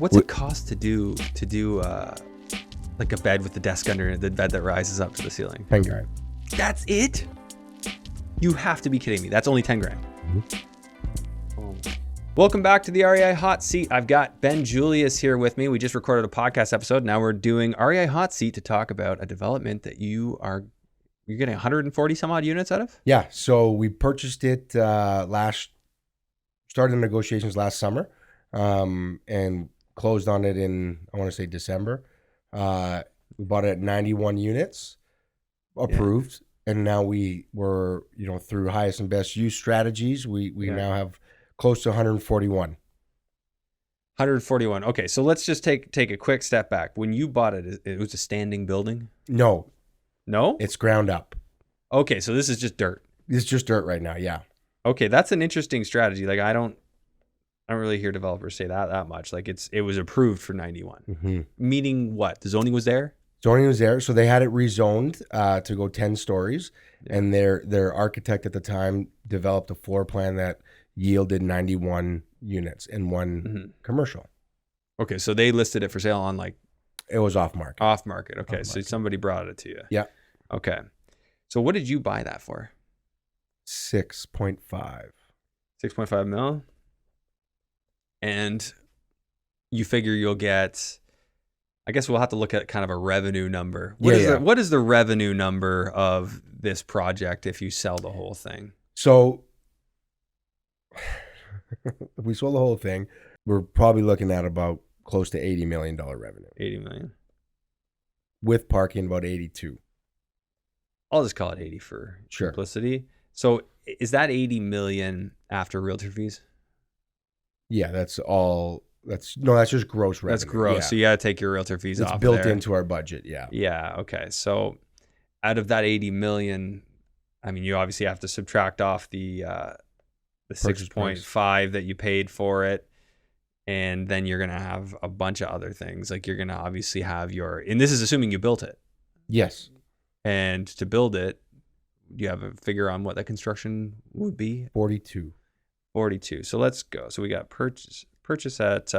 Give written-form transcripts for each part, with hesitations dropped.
What's it cost to do like a bed with the desk under it, the bed that rises up to the ceiling? 10 grand. That's it? You have to be kidding me. That's only 10 grand. Oh. Welcome back to the REI Hot Seat. I've got Ben Julius here with me. We just recorded a podcast episode. Now we're doing REI Hot Seat to talk about a development that you're getting 140 some odd units out of? Yeah. So we purchased it started negotiations last summer, and closed on it in, I want to say December. We bought it at 91 units approved. Yeah. And now we're, through highest and best use strategies, we now have close to 141. 141. Okay. So let's just take a quick step back. When you bought it, it was a standing building? No, it's ground up. Okay. So this is just dirt. It's just dirt right now. Yeah. Okay. That's an interesting strategy. Like I don't really hear developers say that much. Like it was approved for 91. Mm-hmm. Meaning what? The zoning was there? Zoning was there. So they had it rezoned to go 10 stories. Yeah. And their architect at the time developed a floor plan that yielded 91 units in one commercial. Okay. So they listed it for sale on it was off market. Off market. Okay. So somebody brought it to you. Yeah. Okay. So what did you buy that for? 6.5. 6.5 mil? And you figure you'll get, I guess we'll have to look at kind of a revenue number. What is the revenue number of this project if you sell the whole thing? So if we sold the whole thing, we're probably looking at about close to $80 million revenue. 80 million. With parking, about 82. I'll just call it 80 for simplicity. So is that 80 million after realtor fees? Yeah, that's just gross revenue. That's gross. Yeah. So you got to take your realtor fees off. It's built into our budget. Yeah. Yeah. Okay. So out of that 80 million, I mean, you obviously have to subtract off the 6.5 that you paid for it. And then you're going to have a bunch of other things. Like you're going to obviously have and this is assuming you built it. Yes. And to build it, do you have a figure on what that construction would be? 42. So let's go. So we got purchase at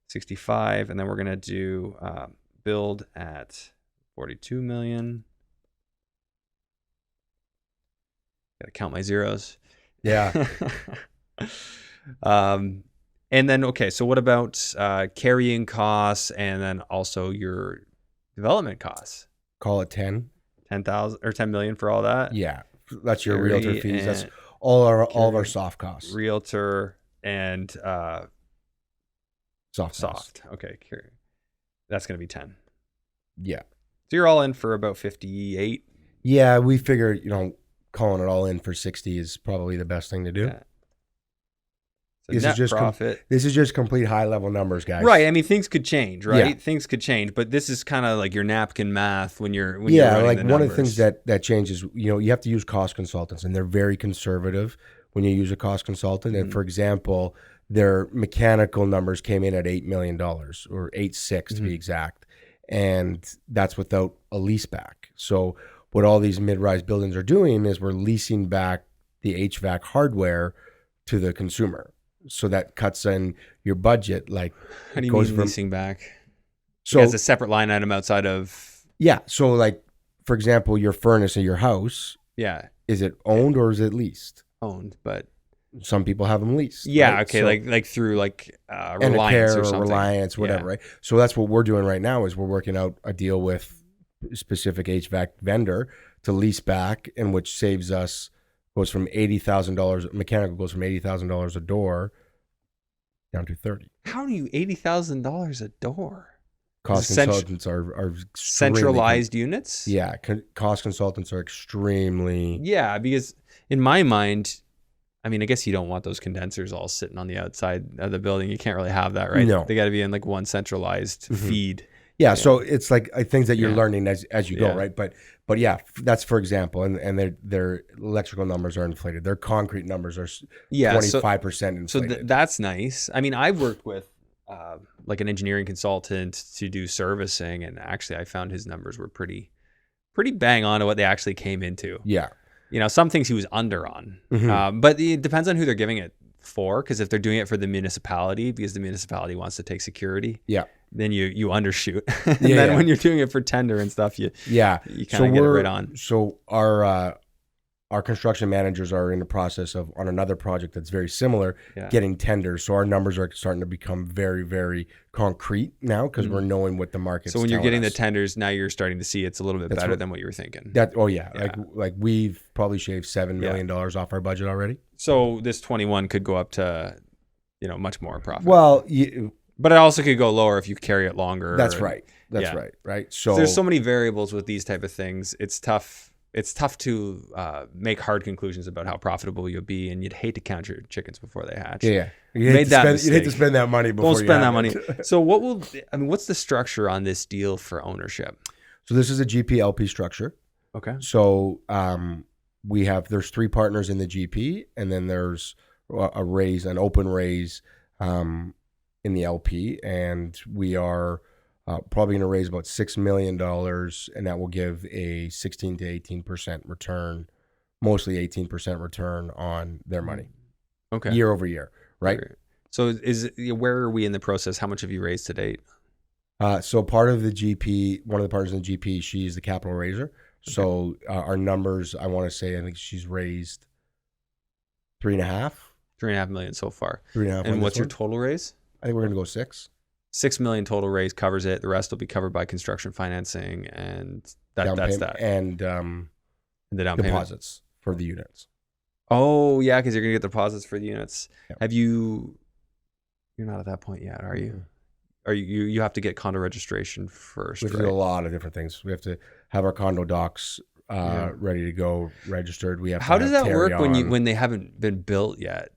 65, and then we're going to do build at 42 million. Got to count my zeros. Yeah. And then, okay, so what about carrying costs and then also your development costs? Call it 10. 10,000 or 10 million for all that? Yeah. That's your realtor fees. That's all of our soft costs. Realtor and soft. Okay. That's going to be 10. Yeah. So you're all in for about 58. Yeah. We figure, calling it all in for 60 is probably the best thing to do. Yeah. So this net profit. This is just complete high level numbers, guys. Right. I mean, things could change, right? Yeah. Things could change, but this is kind of like your napkin math when you're running the one of the things that changes, you have to use cost consultants, and they're very conservative when you use a cost consultant. And for example, their mechanical numbers came in at $8 million or 8.6 to be exact. And that's without a lease back. So what all these mid-rise buildings are doing is we're leasing back the HVAC hardware to the consumer. So that cuts in your budget. Like, how do you mean leasing back? So as a separate line item outside of. Yeah. So like, for example, your furnace in your house. Yeah. Is it owned or is it leased? Owned, but some people have them leased. Yeah. Right? Okay. So, like through Reliance or something. Reliance, whatever. Right. So that's what we're doing right now is we're working out a deal with a specific HVAC vendor to lease back, and which saves us. Goes from $80,000. Mechanical goes from $80,000 a door down to $30,000. How do you $80,000 a door? Cost consultants are centralized units. Yeah, cost consultants are extremely. Yeah, because in my mind, I mean, I guess you don't want those condensers all sitting on the outside of the building. You can't really have that, right? No, they got to be in like one centralized feed. Yeah, so it's like things that you're learning as you go, right? But yeah, that's for example, and their electrical numbers are inflated. Their concrete numbers are 25% inflated. So that's nice. I mean, I've worked with like an engineering consultant to do servicing, and actually I found his numbers were pretty bang on to what they actually came into. Yeah. Some things he was under on, but it depends on who they're giving it for, because if they're doing it for the municipality because the municipality wants to take security, Yeah. then you undershoot. And Yeah, then yeah. when you're doing it for tender and stuff, you kind of get it right on. So our construction managers are in the process of, on another project that's very similar, getting tenders. So our numbers are starting to become very, very concrete now because we're knowing what the market's So when you're getting us. the tenders, now you're starting to see it's a little bit better than what you were thinking. Like we've probably shaved $7 million off our budget already. So this 21 could go up to, much more profit. Well, but it also could go lower if you carry it longer. That's right. Right. So there's so many variables with these type of things. It's tough. It's tough to make hard conclusions about how profitable you'll be, and you'd hate to count your chickens before they hatch. Yeah. You'd hate to spend that money before Don't spend that money. So what's the structure on this deal for ownership? So this is a GP LP structure. Okay. So there's 3 partners in the GP, and then there's an open raise in the LP, and we are probably going to raise about $6 million, and that will give a 16 to 18% return, mostly 18% return on their money. Okay. Year over year, right? So where are we in the process? How much have you raised to date? So part of the GP, one of the partners in the GP, she's the capital raiser. Okay. So our numbers, I want to say, I think she's raised 3.5 million so far. 3.5. And what's your total raise? I think we're going to go 6. 6 million total raise covers it. The rest will be covered by construction financing and that's that. And the down deposits for the units. Oh yeah, because you're gonna get deposits for the units. Yep. You're not at that point yet, are you? Mm-hmm. Are you have to get condo registration first? We have to do a lot of different things. We have to have our condo docs ready to go, registered. We have. How does that work when they haven't been built yet?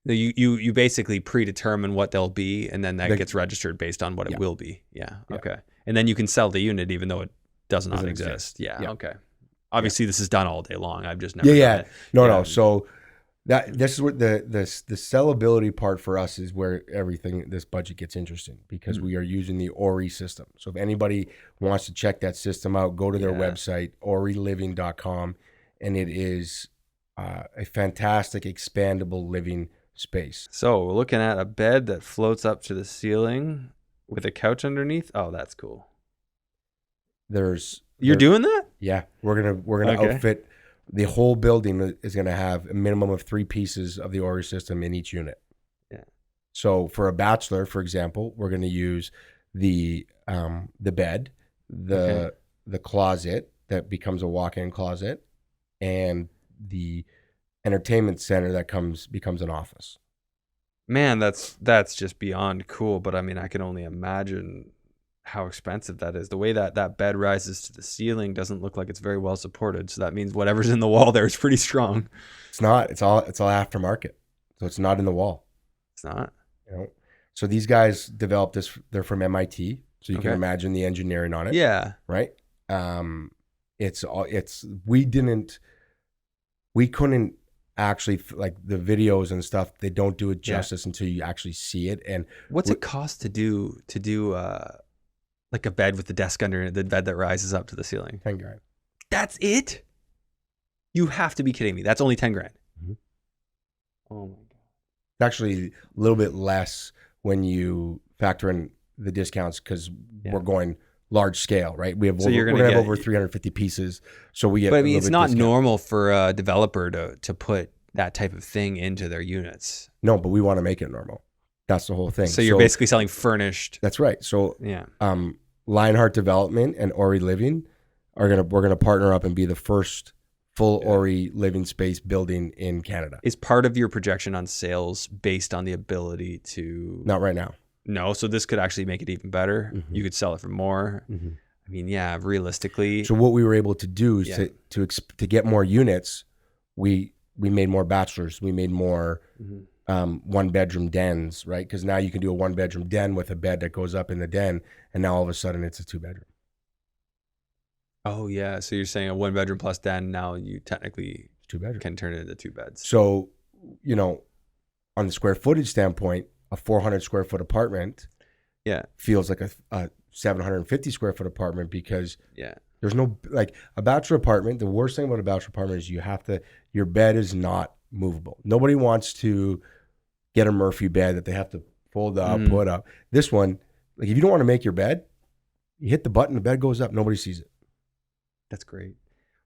You basically predetermine what they'll be, and then that gets registered based on what it will be. Yeah. Okay. And then you can sell the unit even though it doesn't exist. Yeah. Okay. Obviously, this is done all day long. I've just never. Done it. No. So this is what the sellability part for us is where this budget gets interesting, because we are using the Ori system. So if anybody wants to check that system out, go to their website, oriliving.com, and it is a fantastic expandable living space. So we're looking at a bed that floats up to the ceiling with a couch underneath. Oh, that's cool. You're doing that? Yeah, we're gonna outfit the whole building. Is gonna have a minimum of 3 pieces of the Ori system in each unit. Yeah. So for a bachelor, for example, we're gonna use the bed, the closet that becomes a walk-in closet, and the entertainment center that becomes an office. Man, that's just beyond cool. But I mean, I can only imagine how expensive that is. The way that bed rises to the ceiling doesn't look like it's very well supported. So that means whatever's in the wall there is pretty strong. It's not. It's all aftermarket. So it's not in the wall. It's not. So these guys developed this. They're from MIT. So you can imagine the engineering on it. Yeah. Right. We couldn't actually, like, the videos and stuff, they don't do it justice until you actually see it. And what's it cost to do like a bed with the desk under it, the bed that rises up to the ceiling? $10,000. That's it? You have to be kidding me. That's only $10,000. Mm-hmm. Oh my God. It's actually a little bit less when you factor in the discounts, because we're going large scale, right? We're going to have over 350 pieces. So we get. But I mean, it's not normal for a developer to put that type of thing into their units. No, but we want to make it normal. That's the whole thing. So you're basically selling furnished. That's right. So Lionheart Development and Ori Living we're gonna partner up and be the first full Ori living space building in Canada. Is part of your projection on sales based on the ability to? Not right now. No. So this could actually make it even better. Mm-hmm. You could sell it for more. Mm-hmm. I mean, yeah, realistically. So what we were able to do is to get more units, we made more bachelors. We made more 1-bedroom dens, right? Because now you can do a 1-bedroom den with a bed that goes up in the den, and now all of a sudden it's a 2-bedroom. Oh yeah, so you're saying a 1-bedroom plus den, now you technically 2-bedroom can turn it into 2 beds. So, on the square footage standpoint, a 400 square foot apartment feels like a 750 square foot apartment, because there's no, like, a bachelor apartment. The worst thing about a bachelor apartment is your bed is not movable. Nobody wants to get a Murphy bed that they have to fold up, put up. This one, like if you don't want to make your bed, you hit the button, the bed goes up, nobody sees it. That's great.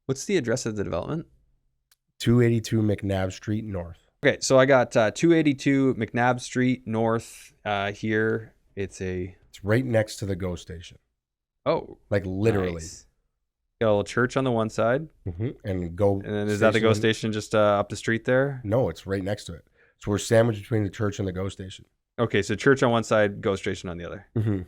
What's the address of the development? 282 McNabb Street North. Okay, so I got 282 McNabb Street North here. It's right next to the GO station. Oh, like literally. Nice. Got a little church on the one side, and GO. And then is that the GO station just up the street there? No, it's right next to it. So we're sandwiched between the church and the GO station. Okay, so church on one side, GO station on the other. The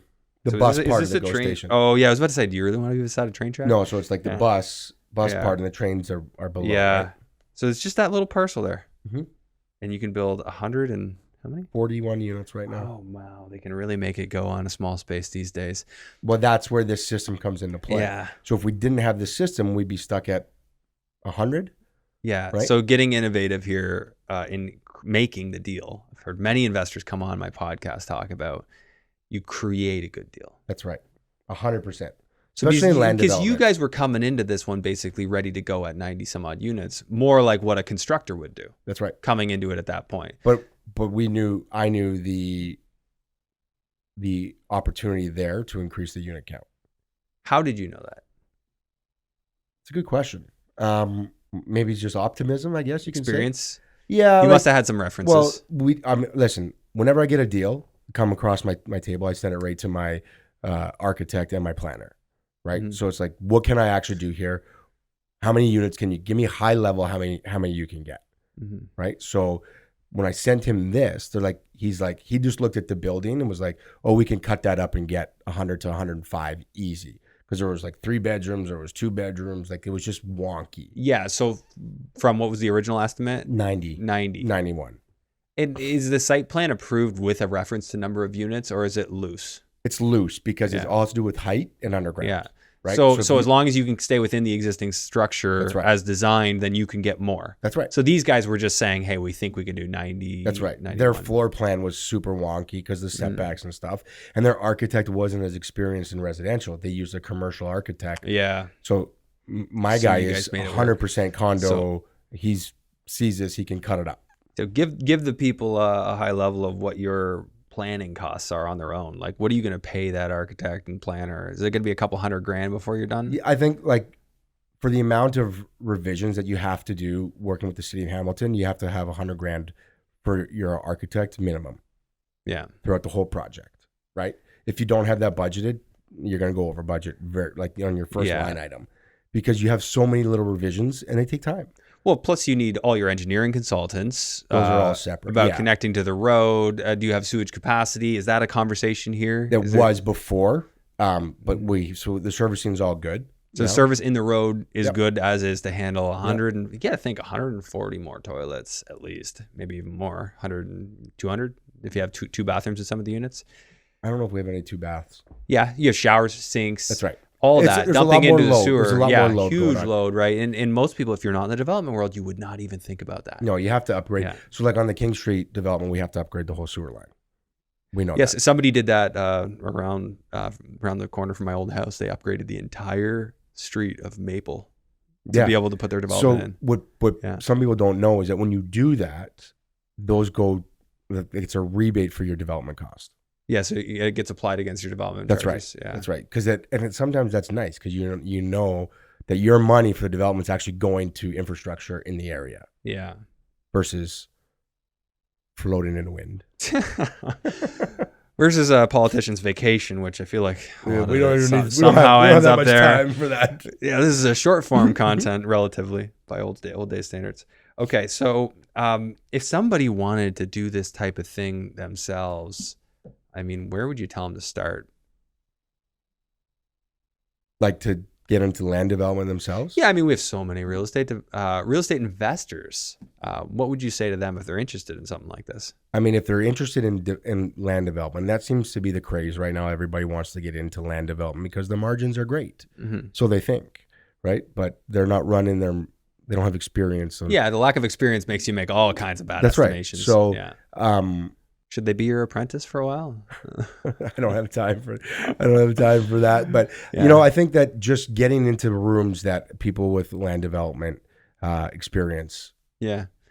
so bus is part this of the a GO train? station. Oh yeah, I was about to say, do you really want to be beside a train track? No, so it's like the bus part, and the trains are below. Yeah. Right? So it's just that little parcel there, and you can build 100 and how many? 41 units right now. Oh wow, they can really make it go on a small space these days. Well, that's where this system comes into play. Yeah. So if we didn't have this system, we'd be stuck at 100. Yeah. Right? So getting innovative here in making the deal. I've heard many investors come on my podcast talk about you create a good deal. That's right. 100%. So because you guys were coming into this one basically ready to go at 90 some odd units, more like what a constructor would do. That's right. Coming into it at that point. But I knew the opportunity there to increase the unit count. How did you know that? It's a good question. Maybe it's just optimism, I guess you can Experience? say. Yeah. You must have had some references. Well, listen, whenever I get a deal come across my table, I send it right to my architect and my planner. Right. So it's like, what can I actually do here? How many units can you give me? High level, how many you can get? Right. So when I sent him this, he just looked at the building and was like, oh, we can cut that up and get 100 to 105 easy. Because there was like 3 bedrooms, there was 2 bedrooms. Like it was just wonky. Yeah. So from what was the original estimate? 91. And is the site plan approved with a reference to number of units, or is it loose? It's loose because it's all to do with height and underground. Yeah. Right. So as long as you can stay within the existing structure as designed, then you can get more. That's right. So these guys were just saying, hey, we think we can do 90. That's right. 91. Their floor plan was super wonky because of the setbacks and stuff. And their architect wasn't as experienced in residential. They used a commercial architect. Yeah. So my guy is 100% condo. So, he sees this, he can cut it up. So give the people a high level of what your planning costs are on their own. Like, what are you going to pay that architect and planner? Is it going to be a couple $100,000 before you're done? I think like for the amount of revisions that you have to do working with the city of Hamilton, you have to have $100,000 for your architect minimum. Yeah. Throughout the whole project, right? If you don't have that budgeted, you're going to go over budget on your first line item because you have so many little revisions and they take time. Well, plus you need all your engineering consultants. Those are all separate. About connecting to the road. Do you have sewage capacity? Is that a conversation here? That was before, but so the servicing is all good. So the service in the road is good as is to handle 100 and you got to think 140 more toilets at least, maybe even more, 100 and 200 if you have two bathrooms in some of the units. I don't know if we have any 2 baths. Yeah, you have showers, sinks. That's right. All that dumping into the sewer. There's a lot more load huge load, right? And most people, if you're not in the development world, you would not even think about that. No, you have to upgrade. Yeah. So like on the King Street development, we have to upgrade the whole sewer line. We know. Yes, that. Somebody did that around the corner from my old house. They upgraded the entire street of Maple to be able to put their development in. What some people don't know is that when you do that, it's a rebate for your development cost. Yeah, so it gets applied against your development. That's charges. right. Yeah. That's right. Because sometimes that's nice because you know that your money for the development is actually going to infrastructure in the area. Yeah. Versus floating in the wind. Versus a politician's vacation, which I feel like we don't even need somehow ends up there. Time for that. Yeah, this is a short form content relatively by old day standards. Okay, so if somebody wanted to do this type of thing themselves, I mean, where would you tell them to start? Like to get into land development themselves? Yeah, I mean, we have so many real estate investors. What would you say to them if they're interested in something like this? I mean, if they're interested in land development, that seems to be the craze right now. Everybody wants to get into land development because the margins are great. Mm-hmm. So they think, right? But they're not running they don't have experience. The lack of experience makes you make all kinds of bad estimations. Right. So, should they be your apprentice for a while? I don't have time for that. But I think that just getting into rooms that people with land development experience,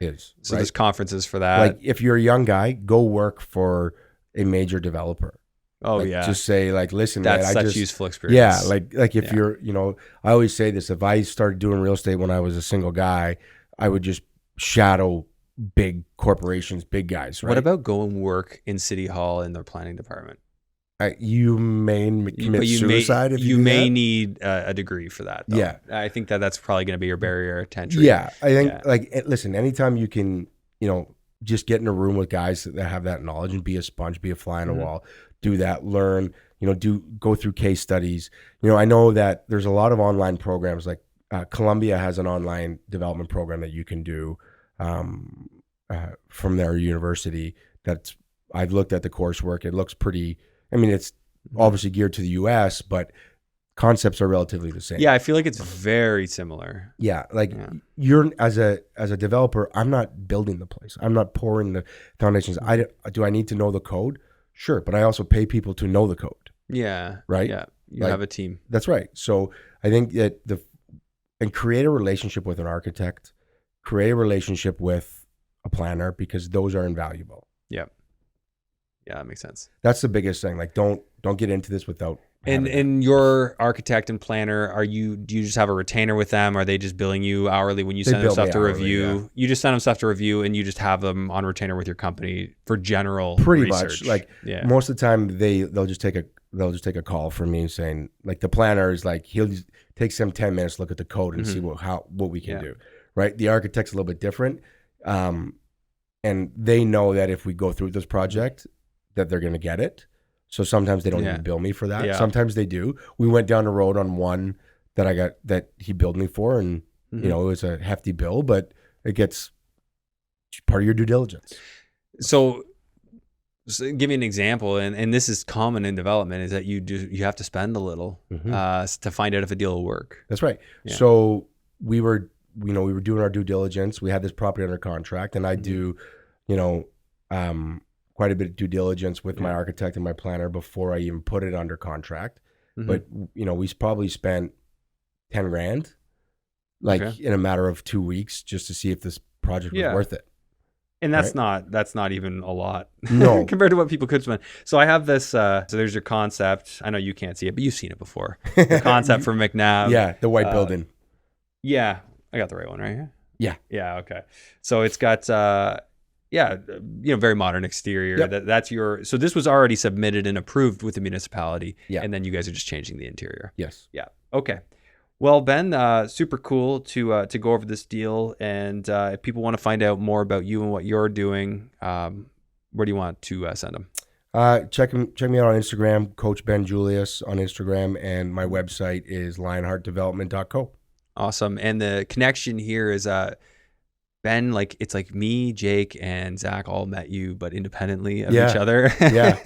is. So right? there's conferences for that. Like if you're a young guy, go work for a major developer. Oh like, yeah. Just say like, listen, That's man, such useful experience. Yeah, like if you're, I always say this. If I started doing real estate when I was a single guy, I would just shadow big corporations, big guys. Right? What about go and work in City Hall in their planning department? You may commit suicide if you may need a degree for that. Though. Yeah, I think that's probably going to be your barrier to entry. Yeah, I think listen, anytime you can, just get in a room with guys that have that knowledge and be a sponge, be a fly on the wall, do that, learn, go through case studies. I know that there's a lot of online programs like Columbia has an online development program that you can do from their university. I've looked at the coursework. It looks pretty. I mean, it's obviously geared to the U.S., but concepts are relatively the same. Yeah, I feel like it's very similar. Yeah, you're as a developer, I'm not building the place. I'm not pouring the foundations. Do I need to know the code? Sure, but I also pay people to know the code. Yeah. Right? Yeah. You have a team. That's right. So I think that create a relationship with an architect, create a relationship with a planner, because those are invaluable. Yeah. Yeah, that makes sense. That's the biggest thing. Like don't get into this without. And your architect and planner, do you just have a retainer with them? Are they just billing you hourly when you send them stuff to review? Yeah. You just send them stuff to review and you just have them on retainer with your company for general pretty research. Much. Like most of the time they'll just take a call from me saying, like, the planner is like, he'll just take some 10 minutes to look at the code and see what we can do. Right. The architect's a little bit different. And they know that if we go through this project that they're going to get it. So sometimes they don't even bill me for that. Yeah. Sometimes they do. We went down the road on one that he billed me for, and it was a hefty bill, but it gets part of your due diligence. So give me an example, and this is common in development, is that you have to spend a little to find out if a deal will work. That's right. Yeah. So we were doing our due diligence. We had this property under contract, and I do, quite a bit of due diligence with my architect and my planner before I even put it under contract. But, we probably spent $10,000 in a matter of 2 weeks just to see if this project was worth it. And that's not even a lot no. compared to what people could spend. So I have this, so there's your concept. I know you can't see it, but you've seen it before. The concept for McNabb. Yeah. The white building. Yeah. I got the right one right here. Yeah. Yeah. Okay. So it's got, very modern exterior. Yep. So this was already submitted and approved with the municipality. Yeah. And then you guys are just changing the interior. Yes. Yeah. Okay. Well, Ben, super cool to go over this deal. And if people want to find out more about you and what you're doing, where do you want to send them? Check me out on Instagram, Coach Ben Julius on Instagram, and my website is lionheartdevelopment.co. Awesome. And the connection here is Ben, it's like me, Jake, and Zach all met you, but independently of each other. Yeah.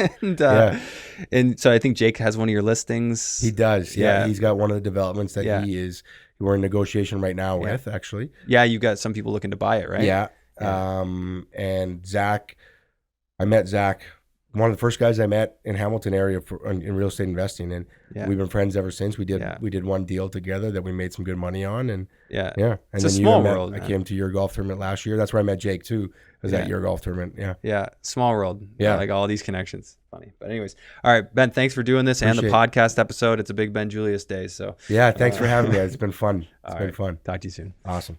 And so I think Jake has one of your listings. He does. Yeah. He's got one of the developments that we're in negotiation right now with, actually. Yeah. You've got some people looking to buy it, right? Yeah. And Zach, I met Zach, one of the first guys I met in Hamilton area in real estate investing, and we've been friends ever since. We did one deal together that we made some good money on, and And it's then a small world. I came to your golf tournament last year. That's where I met Jake too. Was at your golf tournament. Yeah. Small world. Yeah. Like all these connections. Funny. But anyways, all right, Ben, thanks for doing this. Appreciate and the podcast episode. It's a big Ben Julius day. So thanks for having me. It's been fun. It's been fun. Talk to you soon. Awesome.